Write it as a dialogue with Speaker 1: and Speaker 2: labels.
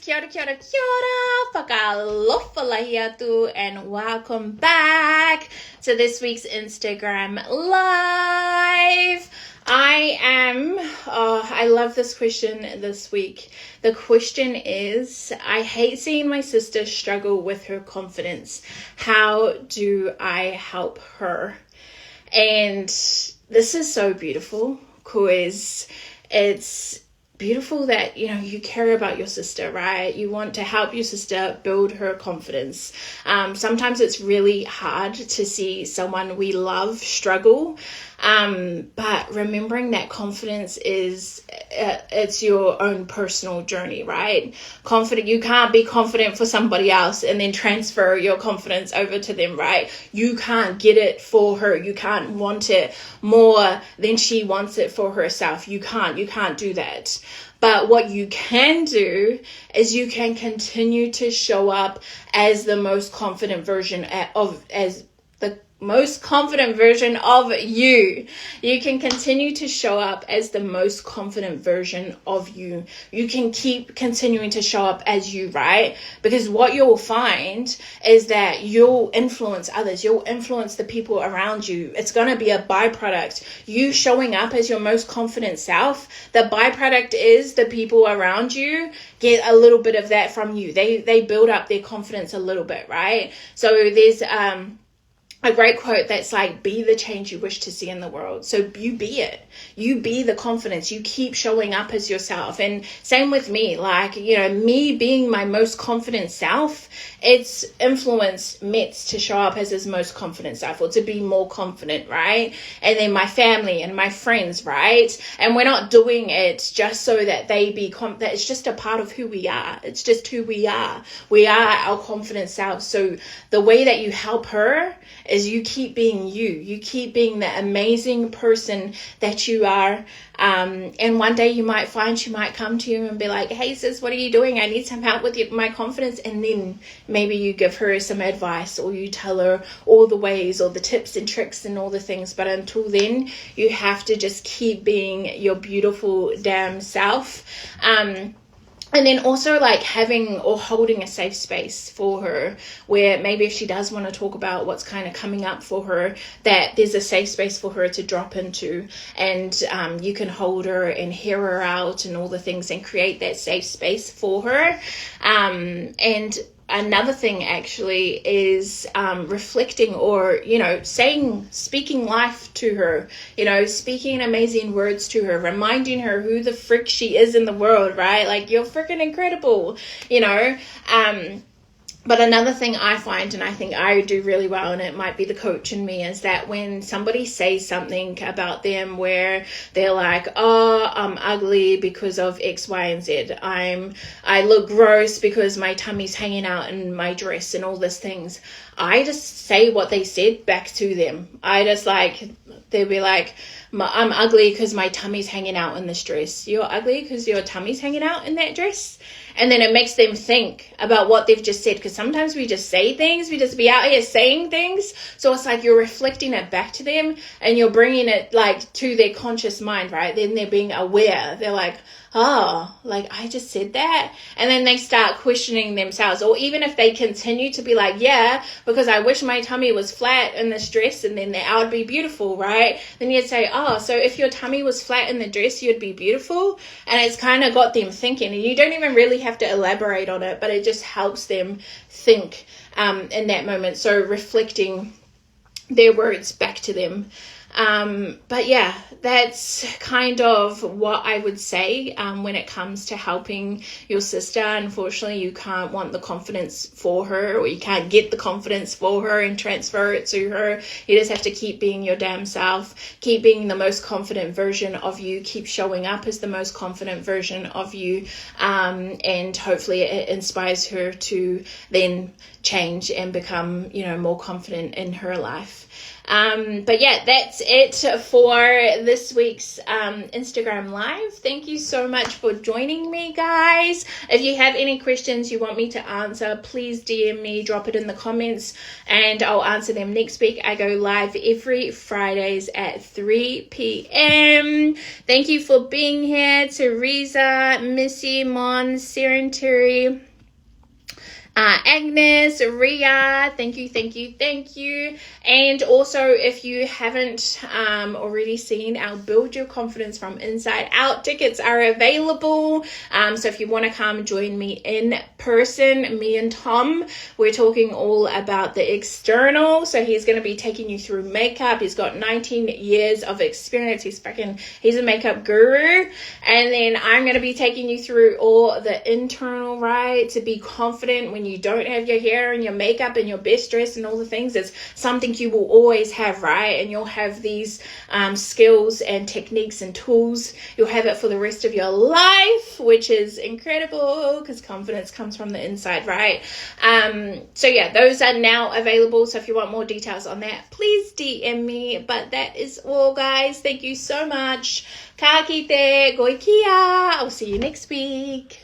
Speaker 1: kia ora, whakalofa lahi atu, and welcome back to this week's Instagram Live. I love this question this week. The question is, I hate seeing my sister struggle with her confidence. How do I help her? And this is so beautiful because it's beautiful that, you care about your sister, right? You want to help your sister build her confidence. Sometimes it's really hard to see someone we love struggle. But remembering that confidence it's your own personal journey, right? You can't be confident for somebody else and then transfer your confidence over to them, right? You can't get it for her. You can't want it more than she wants it for herself. You can't do that. But what you can do is you can continue to show up as the most confident version of you. You can continue to show up as the most confident version of you. You can keep continuing to show up as you, right? Because what you'll find is that you'll influence others. You'll influence the people around you. It's going to be a byproduct. You showing up as your most confident self, the byproduct is the people around you get a little bit of that from you. They build up their confidence a little bit, right? So there's a great quote that's like, be the change you wish to see in the world. So you be it. You be the confidence. You keep showing up as yourself. And same with me, me being my most confident self, it's influenced Metz to show up as his most confident self, or to be more confident, right? And then my family and my friends, right? And we're not doing it just so that they be that it's just a part of who we are. It's just who we are. We are our confident selves. So the way that you help her is you keep being you. You keep being the amazing person that you are. And one day you might find she might come to you and be like, hey sis, what are you doing? I need some help with my confidence. And then maybe you give her some advice, or you tell her all the ways or the tips and tricks and all the things. But until then, you have to just keep being your beautiful damn self. And then also having or holding a safe space for her, where maybe if she does want to talk about what's kind of coming up for her, that there's a safe space for her to drop into, and you can hold her and hear her out and all the things, and create that safe space for her. And another thing actually is reflecting, or speaking life to her, speaking amazing words to her, reminding her who the frick she is in the world, right? Like, you're freaking incredible, But another thing I find, and I think I do really well, and it might be the coach in me, is that when somebody says something about them where they're like, oh, I'm ugly because of X, Y, and Z. I look gross because my tummy's hanging out in my dress and all these things. I just say what they said back to them. They'll be like, I'm ugly because my tummy's hanging out in this dress. You're ugly because your tummy's hanging out in that dress? And then it makes them think about what they've just said, because sometimes we just say things, we just be out here saying things. So it's like you're reflecting it back to them, and you're bringing it to their conscious mind, right? Then they're being aware. They're like, oh, I just said that. And then they start questioning themselves. Or even if they continue to be like, yeah, because I wish my tummy was flat in this dress, and then I would be beautiful, right? Then you'd say, oh, so if your tummy was flat in the dress, you'd be beautiful. And it's kind of got them thinking, and you don't even really have to elaborate on it, but it just helps them think in that moment. So reflecting their words back to them. But yeah, that's kind of what I would say when it comes to helping your sister. Unfortunately, you can't want the confidence for her, or you can't get the confidence for her and transfer it to her. You just have to keep being your damn self, keep being the most confident version of you, keep showing up as the most confident version of you, and hopefully it inspires her to then change and become, more confident in her life. But yeah, that's it for this week's Instagram Live. Thank you so much for joining me, guys. If you have any questions you want me to answer, please DM me, drop it in the comments, and I'll answer them next week. I go live every Fridays at 3 p.m. Thank you for being here, Teresa, Missy, Mon, Serentary, Agnes, Ria, thank you. And also, if you haven't already seen our Build Your Confidence from Inside Out tickets are available. So if you want to come join me in person, me and Tom, we're talking all about the external. So he's going to be taking you through makeup. He's got 19 years of experience. He's a makeup guru. And then I'm going to be taking you through all the internal, right? To be confident when you don't have your hair and your makeup and your best dress and all the things. It's something you will always have, right? And you'll have these skills and techniques and tools. You'll have it for the rest of your life, which is incredible because confidence comes from the inside, right? So yeah, those are now available. So if you want more details on that, please DM me. But that is all, guys. Thank you so much. Ka kite, goikia. I'll see you next week.